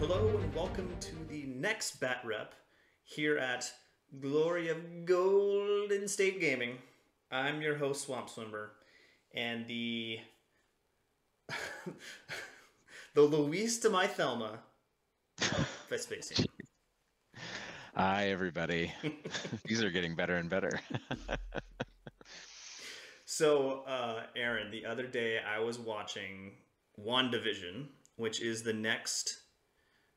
Hello and welcome to the next Bat Rep here at Glory of Golden State Gaming. I'm your host, Swamp Swimmer, and the Louise to my Thelma, Vespacian. Hi, everybody. These are getting better and better. So, Aaron, the other day I was watching WandaVision, which is the next,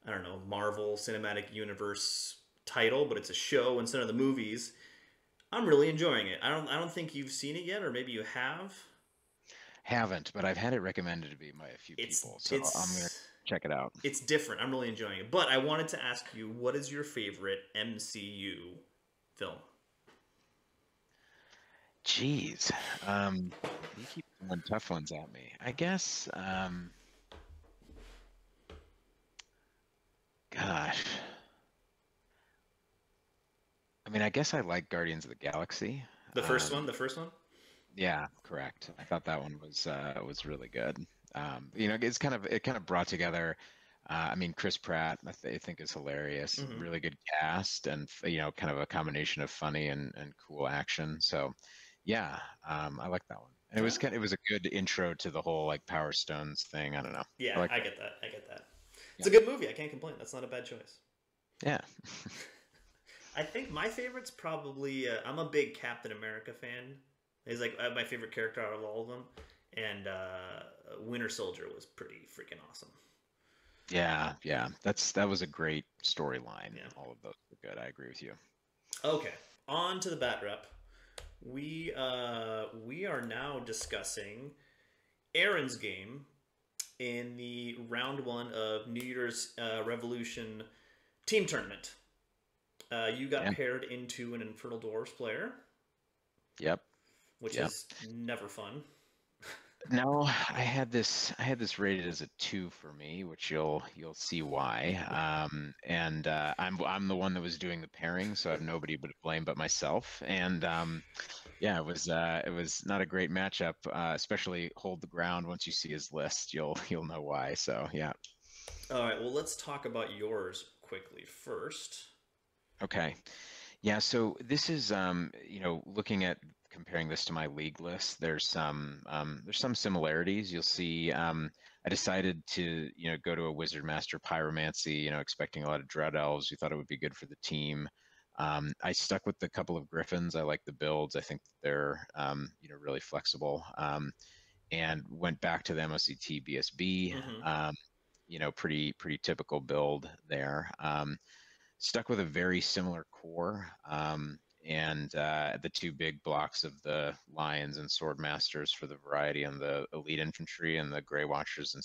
I don't know, Marvel Cinematic Universe title, but it's a show instead of the movies. I'm really enjoying it. I don't think you've seen it yet, or maybe you have. Haven't, but I've had it recommended to me by a few It's people, so I'm going to it's check it out. it's different. I'm really enjoying it. But I wanted to ask you, what is your favorite MCU film? Jeez. You keep throwing tough ones at me. I guess, gosh. I mean, I guess I like Guardians of the Galaxy. The first one, the first one. Yeah, correct. I thought that one was really good. It kind of brought together. I mean, Chris Pratt, I think is hilarious. Hmm. Really good cast, and kind of a combination of funny and cool action. So, yeah, I like that one. And Yeah, it was a good intro to the whole like Power Stones thing. I don't know. I yeah, like I that. get that. I get that. It's Yeah, a good movie. I can't complain. That's not a bad choice. yeah, I think my favorite's probably. I'm a big Captain America fan. He's like my favorite character out of all of them, and Winter Soldier was pretty freaking awesome. yeah, yeah. That was a great storyline. Yeah. All of those were good. I agree with you. Okay, on to the bat rep. We are now discussing Aaron's game in the round one of New Year's Revolution team tournament. You got Yeah. paired into an Infernal Dwarves player, Yep. which Yep. is never fun. No, I had this rated as a two for me, which you'll see why. And I'm the one that was doing the pairing, so I have nobody but to blame but myself. And yeah, it was not a great matchup, especially hold the ground. Once you see his list, you'll know why. So yeah. All right, well, let's talk about yours quickly first. Okay. Yeah, so this is looking at comparing this to my league list, there's some similarities. You'll see I decided to, go to a Wizard Master Pyromancy, expecting a lot of Dread Elves. We thought it would be good for the team. I stuck with the couple of Griffins. I like the builds. I think they're really flexible. And went back to the MOCT BSB. Hmm. Pretty typical build there. Stuck with a very similar core, and the two big blocks of the Lions and Sword Masters for the variety, and the Elite Infantry and the Grey Watchers and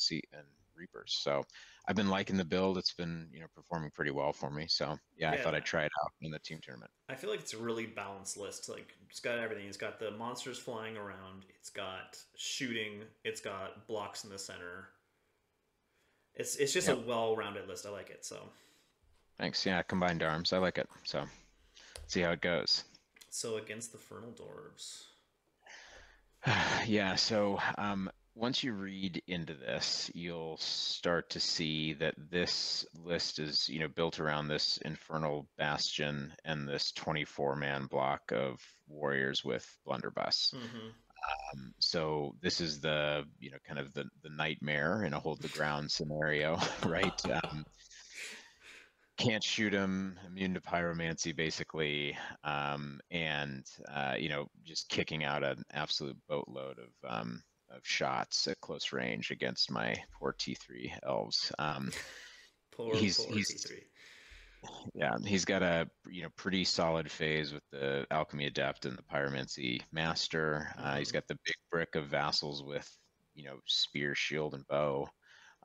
Reapers. So I've been liking the build. It's been performing pretty well for me. So yeah, I thought I'd Yeah, try it out in the team tournament. I feel like it's a really balanced list. Like it's got everything. It's got the monsters flying around. It's got shooting. It's got blocks in the center. It's just a Yep. well-rounded list. I like it. So Thanks. Yeah, combined arms. I like it. So see how it goes. against the Infernal Dwarves. Yeah, so once you read into this, you'll start to see that this list is, built around this Infernal Bastion and this 24-man block of warriors with blunderbuss. Hmm. So this is the, kind of the nightmare in a hold the ground scenario, right? Can't shoot him, immune to pyromancy, basically, and just kicking out an absolute boatload of shots at close range against my poor T3 elves. Poor He's T3. yeah, he's got a pretty solid phase with the alchemy adept and the pyromancy master. He's Hmm. got the big brick of vassals with spear, shield, and bow.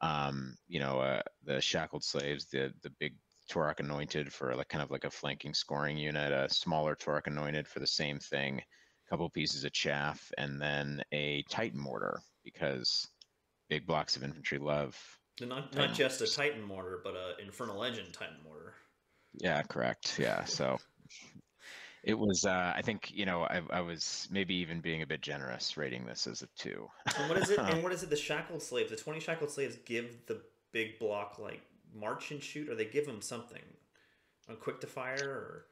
The shackled slaves, the big Torok anointed for like kind of like a flanking scoring unit, a smaller Torok anointed for the same thing, a couple pieces of chaff, and then a Titan mortar because big blocks of infantry love Not Titan just a mortars. Titan mortar, but a Infernal Legend Titan mortar. Yeah, correct. Yeah, so it was. I think I was maybe even being a bit generous rating this as a two. And what is it? And what is it? The shackled slaves. The 20 shackled slaves give the big block like march and shoot, or they give them something on quick to fire, or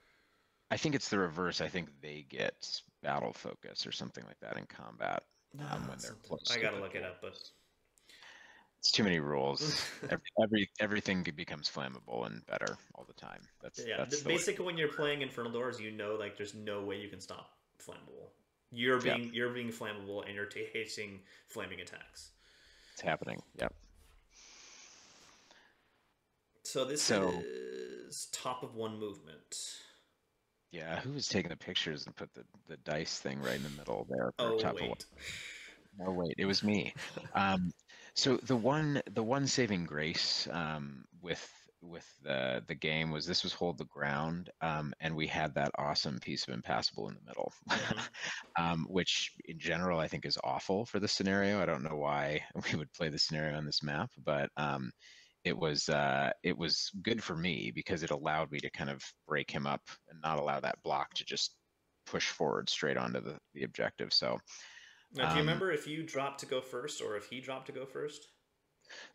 I think it's the reverse. I think they get battle focus or something like that in combat when they're something. close I to gotta the look it up, but dwarves. It's too many rules. Everything becomes flammable and better all the time. yeah, That's the way. basically when you're playing Infernal Dwarves, you know like there's no way you can stop flammable. Yeah, You're being flammable and you're tasting flaming attacks. it's happening. Yep. So this So is top of one movement. yeah, who was taking the pictures and put the dice thing right in the middle there for Oh top of one? wait. No, wait, it was me. Um, so the one saving grace with the game was this was hold the ground, and we had that awesome piece of impassable in the middle, Mm-hmm. which in general I think is awful for the scenario. I don't know why we would play the scenario on this map, but it was good for me because it allowed me to kind of break him up and not allow that block to just push forward straight onto the objective. So. Now, do you Um, remember if you dropped to go first or if he dropped to go first?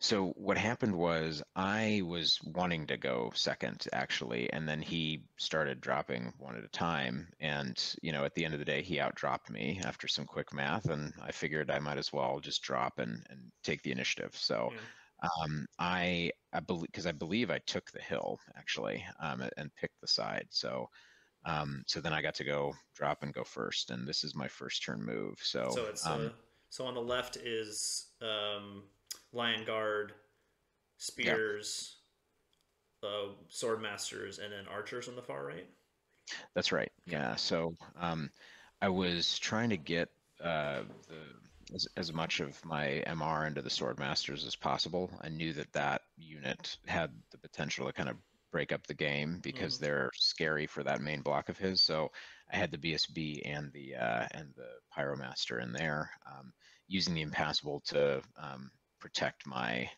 So what happened was I was wanting to go second actually, and then he started dropping one at a time. And at the end of the day, he outdropped me after some quick math, and I figured I might as well just drop and take the initiative. So Yeah. I believe because I believe I took the hill actually, and picked the side. So then I got to go drop and go first, and this is my first turn move. So So it's so on the left is Lion Guard, yeah. Spears, Sword Masters, and then Archers on the far right. That's right. Okay. Yeah. So I was trying to get as much of my MR into the Sword Masters as possible. I knew that unit had the potential to kind of break up the game Mm-hmm. because they're scary for that main block of his. So I had the BSB and the Pyromaster in there, using the impassable to protect my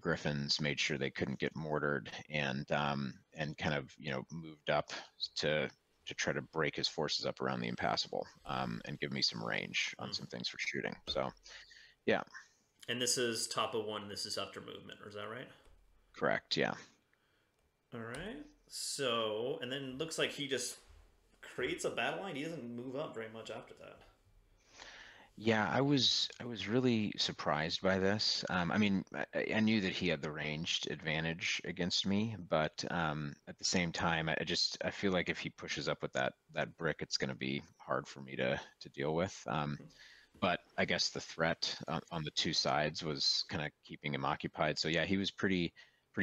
griffins, made sure they couldn't get mortared, and kind of moved up to to try to break his forces up around the impassable, and give me some range on some things for shooting. So yeah, And this is top of one. This is after movement, or is that right? correct. Yeah. All right. So, and then looks like he just creates a battle line. He doesn't move up very much after that. Yeah, I was really surprised by this. I mean, I knew that he had the ranged advantage against me, but at the same time, I feel like if he pushes up with that brick, it's going to be hard for me to deal with. But I guess the threat on the two sides was kind of keeping him occupied. So yeah, he was pretty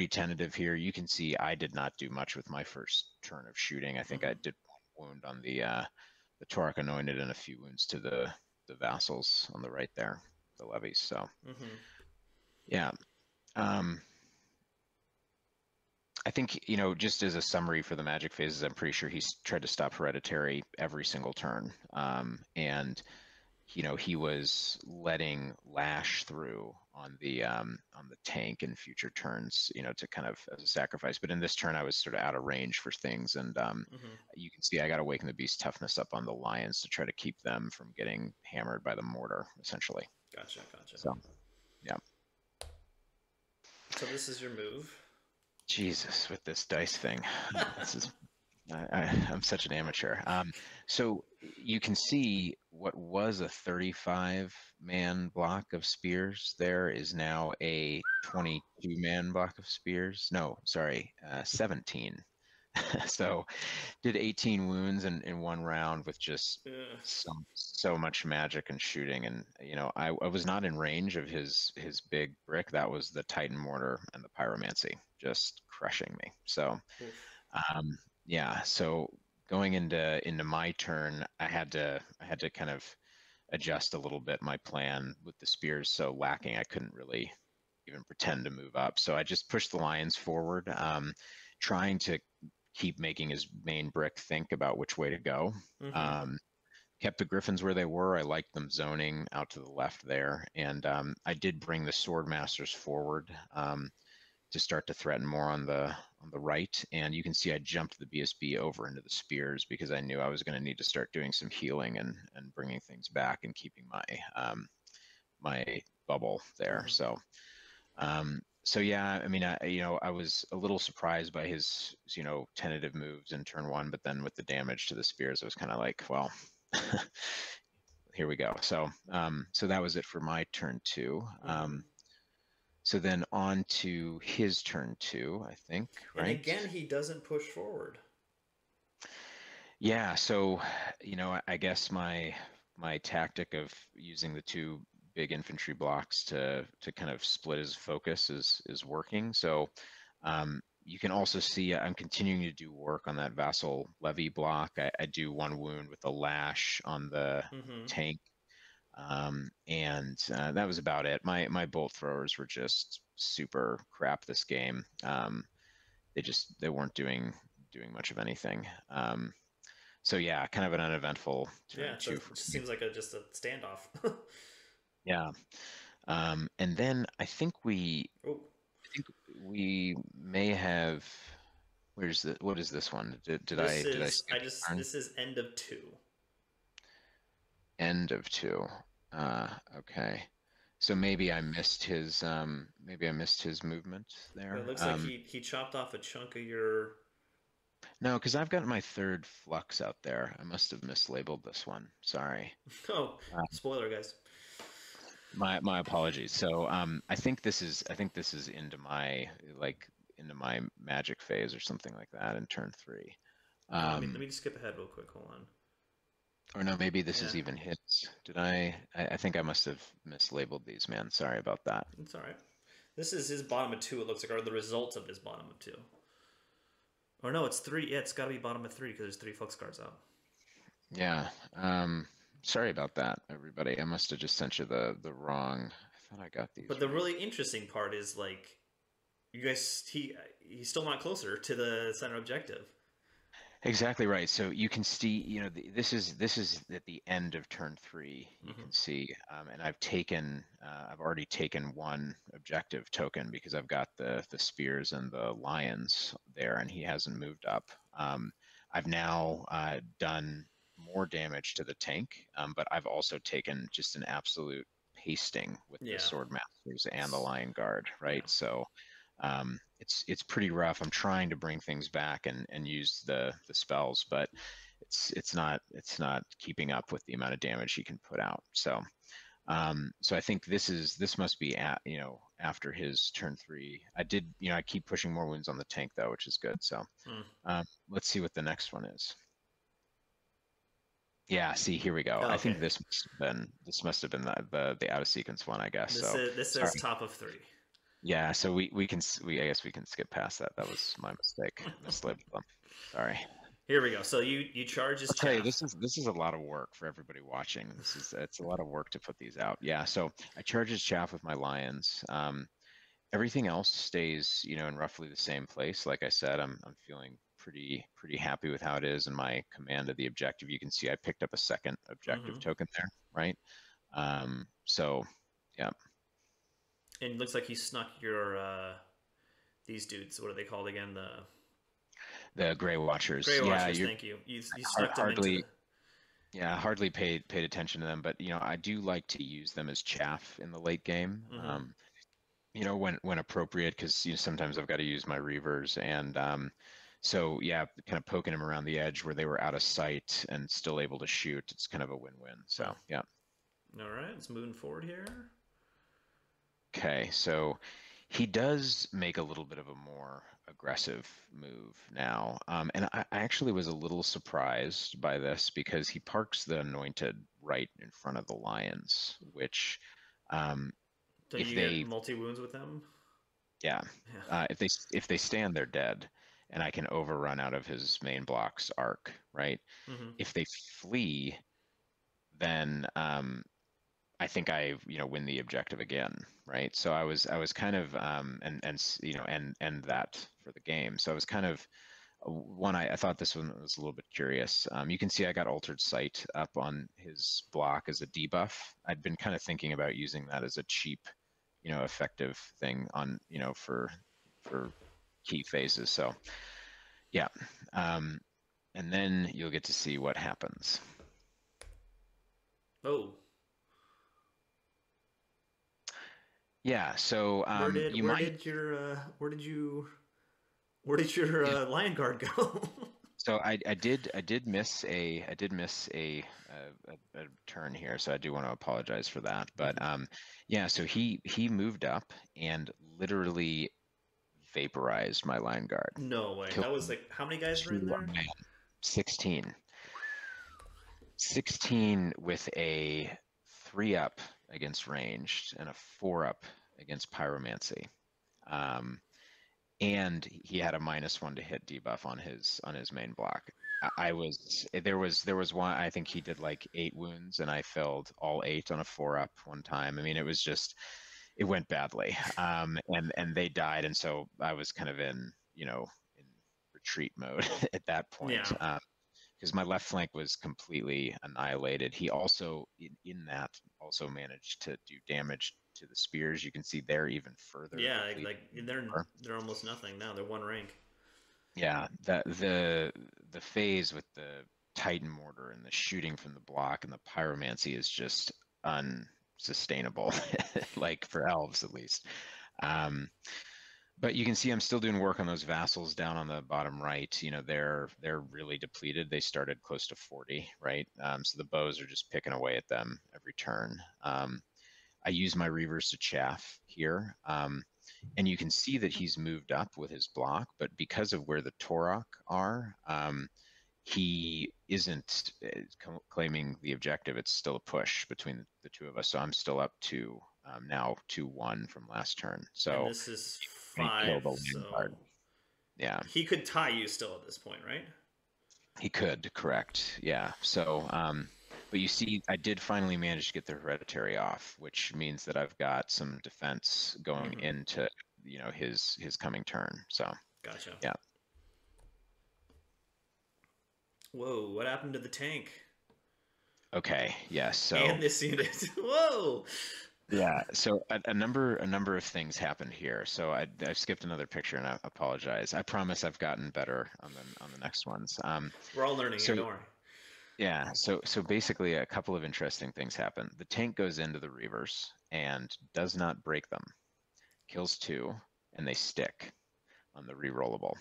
tentative here. You can see I did not do much with my first turn of shooting. I think Mm-hmm. I did one wound on the Torque Anointed and a few wounds to the vassals on the right there, the levies. So Mm-hmm. yeah, I think just as a summary for the magic phases, I'm pretty sure he's tried to stop hereditary every single turn, and he was letting lash through on the tank in future turns, to kind of as a sacrifice. But in this turn, I was sort of out of range for things, and Mm-hmm. you can see I got Awaken the Beast toughness up on the lions to try to keep them from getting hammered by the mortar, essentially. Gotcha. Gotcha. So yeah, So this is your move. Jesus with this dice thing, this is I'm such an amateur. So you can see what was a 35-man block of spears there is now a 22-man block of spears. No, sorry, 17. So did 18 wounds in one round with just Ugh. so much magic and shooting. And I was not in range of his big brick. That was the Titan mortar and the pyromancy just crushing me. So Oof. um, yeah, so going into my turn, I had to kind of adjust a little bit my plan with the spears so lacking. I couldn't really even pretend to move up. So I just pushed the lions forward, trying to keep making his main brick think about which way to go. Mm-hmm. Um, kept the griffins where they were. I liked them zoning out to the left there, and I did bring the sword masters forward. To start to threaten more on the right. And you can see I jumped the BSB over into the spears because I knew I was going to need to start doing some healing and bringing things back and keeping my bubble there. Mm-hmm. So So yeah, I mean, I was a little surprised by his, tentative moves in turn one, but then with the damage to the spears, I was kind of like, well, here we go. So that was it for my turn two. Mm-hmm. So then on to his turn two, I think, And right? again, he doesn't push forward. Yeah, so I guess my tactic of using the two big infantry blocks to kind of split his focus is working. So you can also see I'm continuing to do work on that vassal levy block. I do one wound with a lash on the Mm-hmm. tank, and that was about it. My bolt throwers were just super crap this game. They weren't doing much of anything. So yeah, kind of an uneventful Yeah, turn two it for just me. seems like just a standoff. Yeah. And then Oh, I think we may have, what is this one? Did I skip a turn? this is end of two. End of two. Okay. So maybe I missed his movement But it there. looks like he chopped off a chunk of your. No, because I've got my third flux out there. I must have mislabeled this one. Sorry. Oh, spoiler, guys. My apologies. So I think this is into my magic phase or something like that in turn three. Oh, let Um, me just skip ahead real quick. Hold on. or no, maybe this Yeah, is even his. Did I think I must have mislabeled these, man. Sorry about that. it's all right. This is his bottom of two. It looks like, or the results of his bottom of two. Or no, it's three. Yeah, it's got to be bottom of three because there's three flux cards out. Yeah. Sorry about that, everybody. I must have just sent you the wrong. I thought I got these But the right. really interesting part is like you guys he's still not closer to the center objective. Exactly right. So you can see, this is at the end of turn three. You Mm-hmm. can see, and I've already taken one objective token because I've got the spears and the lions there, and he hasn't moved up. I've now done more damage to the tank, but I've also taken just an absolute pasting with the Yeah, sword masters and the lion guard, yeah. right? So it's pretty rough. I'm trying to bring things back and use the spells, but it's not keeping up with the amount of damage he can put out. So I think this must be after his turn three. I keep pushing more wounds on the tank though, which is good. So Mm. let's see what the next one is. Yeah, see, here we go. Oh, I okay. think this must have been the out of sequence one, I guess. So This says sorry. top of three. Yeah, so I guess we can skip past that. That was my mistake. Mislabeled them. Sorry. Here we go. So you charge his I'll tell you, chaff. this is a lot of work for everybody watching. It's a lot of work to put these out. Yeah, so I charge his chaff with my lions. Everything else stays, in roughly the same place. Like I said, I'm feeling pretty happy with how it is and my command of the objective. You can see I picked up a second Mm-hmm. objective token there, right? So yeah, And it looks like he snuck your these dudes. What are they called again? The the Grey Watchers. Grey Yeah, Watchers. you're Thank you. You snuck them into the. hardly. Yeah, hardly paid attention to them, but I do like to use them as chaff in the late game. Mm-hmm. When appropriate, because sometimes I've got to use my reavers, and so yeah, kind of poking them around the edge where they were out of sight and still able to shoot. It's kind of a win-win. Hmm. So yeah. All right, let's moving forward here. Okay, so he does make a little bit of a more aggressive move now. And I actually was a little surprised by this because he parks the anointed right in front of the lions, which um, Don't if you get they, multi wounds with them? yeah, Yeah. if they stand, they're dead, and I can overrun out of his main block's arc, right? Mm-hmm. If they flee, then I think I win the objective again, right? So I was kind of and that for the game. So I was kind of one. I thought this one was a little bit curious. You can see I got altered sight up on his block as a debuff. I'd been kind of thinking about using that as a cheap, effective thing on for key phases. So yeah, um, and then you'll get to see what happens. Oh. Yeah, so Where did you where might. did your where did your Yeah. lion guard go? So I did miss a turn here, so I do want to apologize for that. But Mhm. yeah, so he moved up and literally vaporized my line guard, No way. killed That was him like how many guys were to in one there? man. 16. 16 with a 3 up against ranged and a 4 up against pyromancy. Um, and he had a -1 to hit debuff on his main block. I was there was one, I think he did like 8 wounds and I filled all 8 on a 4 up one time. I mean, it was just, it went badly. And they died, and so I was kind of in, in retreat mode at that point. Yeah. Because my left flank was completely annihilated. He also, in that, also managed to do damage to the spears. You can see they're even further Yeah, depleted like than they they're were. they're almost nothing now. They're one rank. Yeah, the phase with the Titan mortar and the shooting from the block and the pyromancy is just unsustainable, like for elves at least. Um, but you can see I'm still doing work on those vassals down on the bottom right. They're really depleted. They started close to 40, right? So the bows are just picking away at them every turn. I use my reavers to chaff here. And you can see that he's moved up with his block, but because of where the Torok are, he isn't claiming the objective. It's still a push between the two of us. So I'm still up to now 2-1 from last turn. And So this is he 5, killed the land so guard. Yeah, he could tie you still at this point, right? he could, correct. Yeah. So, but you see, I did finally manage to get the hereditary off, which means that I've got some defense going Mm-hmm. into, his coming turn. So, Gotcha. yeah. Whoa, what happened to the tank? Okay. Yes. And So, this unit. Whoa! yeah. So a number of things happened here. So I skipped another picture and I apologize. I promise I've gotten better on the next ones. We're all learning here, So don't worry. yeah, so basically a couple of interesting things happen. The tank goes into the reavers and does not break them, kills 2, and they stick on the rerollable.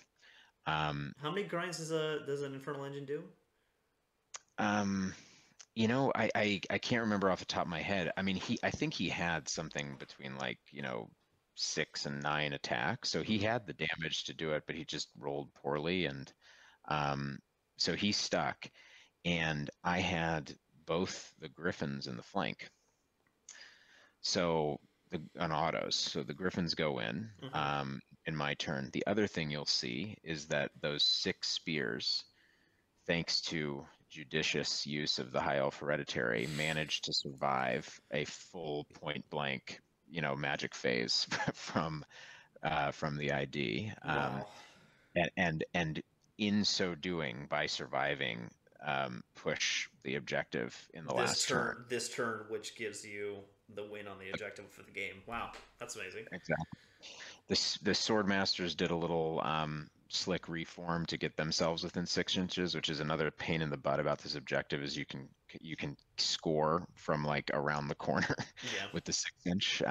Um, How many grinds does an Infernal Engine do? um, I can't remember off the top of my head. I mean, I think he had something between like, 6 and 9 attacks, so he Mm-hmm. had the damage to do it, but he just rolled poorly, and um, so he stuck. And I had both the griffins in the flank. So on autos, so the griffins go Mm-hmm. in my turn. The other thing you'll see is that those 6 spears, thanks to judicious use of the High Elf Hereditary, managed to survive a full point blank, magic phase from the ID. Wow. And in so doing, by surviving, push the objective in the last turn. This turn, which gives you the win on the objective for the game. Wow, that's amazing. Exactly. The sword masters did a little slick reform to get themselves within 6 inches, which is another pain in the butt about this objective. Is you can score from like around the corner Yeah. with the 6 inch.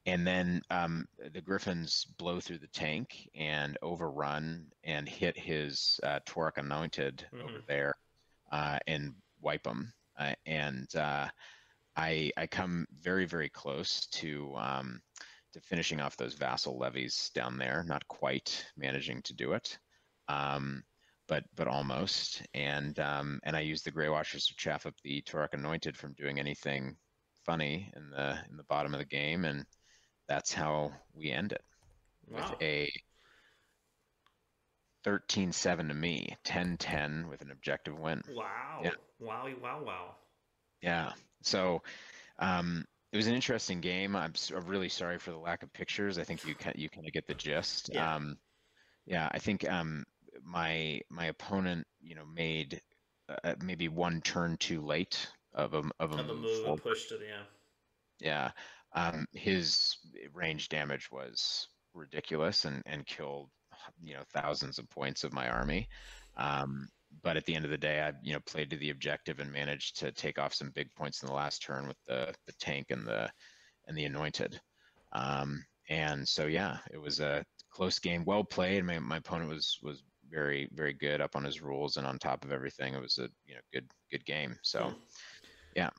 And then the griffins blow through the tank and overrun and hit his Torque Anointed Mm-hmm. over there and wipe him. And I come very, very close to finishing off those vassal levies down there. Not quite managing to do it, um, but almost. And I use the Grey Watchers to chaff up the Torque Anointed from doing anything funny in the bottom of the game, and that's how we end it with Wow. a 13-7 to me, 10-10 with an objective win. Yeah, Wow. Wowie, wow, wow. yeah. So it was an interesting game. I'm really sorry for the lack of pictures. I think you kind of get the gist. Yeah. Yeah, I think my opponent, made maybe one turn too late of a Of a move move, a forward. push to the yeah. Yeah, his range damage was ridiculous and killed, thousands of points of my army. Um, but at the end of the day, I, played to the objective and managed to take off some big points in the last turn with the tank and the anointed. And so yeah, it was a close game, well played. My opponent was very very good up on his rules and on top of everything. It was a good game. Hmm. So yeah.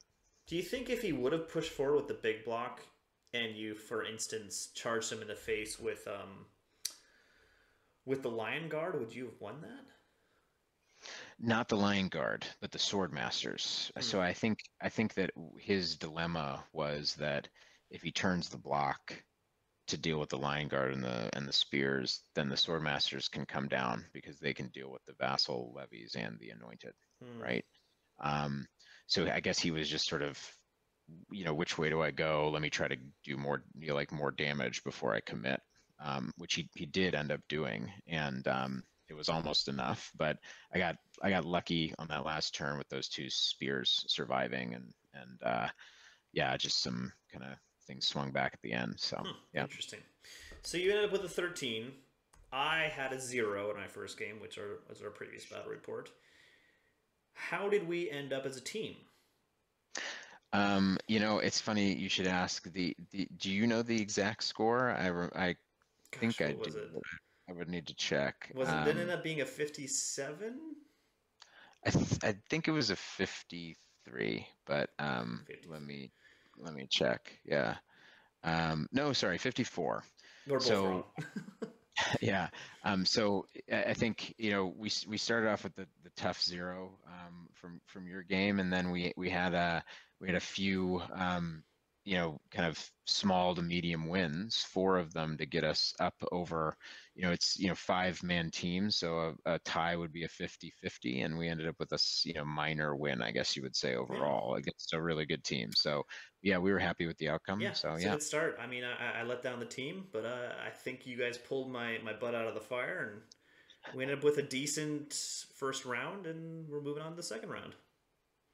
Do you think if he would have pushed forward with the big block, and you, for instance, charged him in the face with the Lion Guard, would you have won that? Not the Lion Guard, but the Sword Masters. Hmm. So I think that his dilemma was that if he turns the block to deal with the Lion Guard and the spears, then the Sword Masters can come down because they can deal with the vassal levies and the anointed, Hmm. right? Um, so I guess he was just sort of, which way do I go? Let me try to do more, like more damage before I commit, which he did end up doing, and it was almost enough. But I got lucky on that last turn with those two spears surviving, and yeah, just some kind of things swung back at the end. So Hmm. yeah. Interesting. So you ended up with a 13. I had a 0 in my first game, which was our previous battle report. How did we end up as a team? It's funny you should ask do you know the exact score? I think Gosh, I what do. was it? I would need to check. Was it, didn't it end up being a 57? I think it was a 53, but 50. let me check. Yeah. No, sorry, 54. We're both wrong. So yeah. So I think we started off with the tough 0 from your game, and then we had a few kind of small to medium wins, 4 of them to get us up over. It's 5-man teams, so a tie would be a 50-50, and we ended up with a minor win, I guess you would say, Yeah. overall against a really good team. So yeah, we were happy with the outcome. Yeah, So it's a yeah. good start. I mean, I let down the team, but I think you guys pulled my butt out of the fire, and we ended up with a decent first round, and we're moving on to the second round.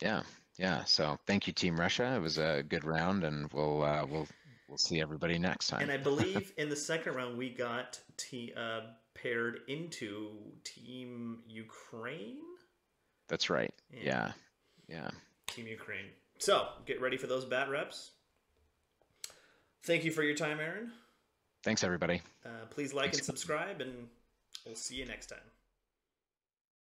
Yeah, yeah. So thank you, Team Russia. It was a good round, and we'll see everybody next And time. I believe in the second round we got paired into Team Ukraine. That's right. Yeah, Yeah, yeah. Team Ukraine. So get ready for those bat reps. Thank you for your time, Aaron. Thanks, everybody. Please like Thanks. and subscribe, and we'll see you next time.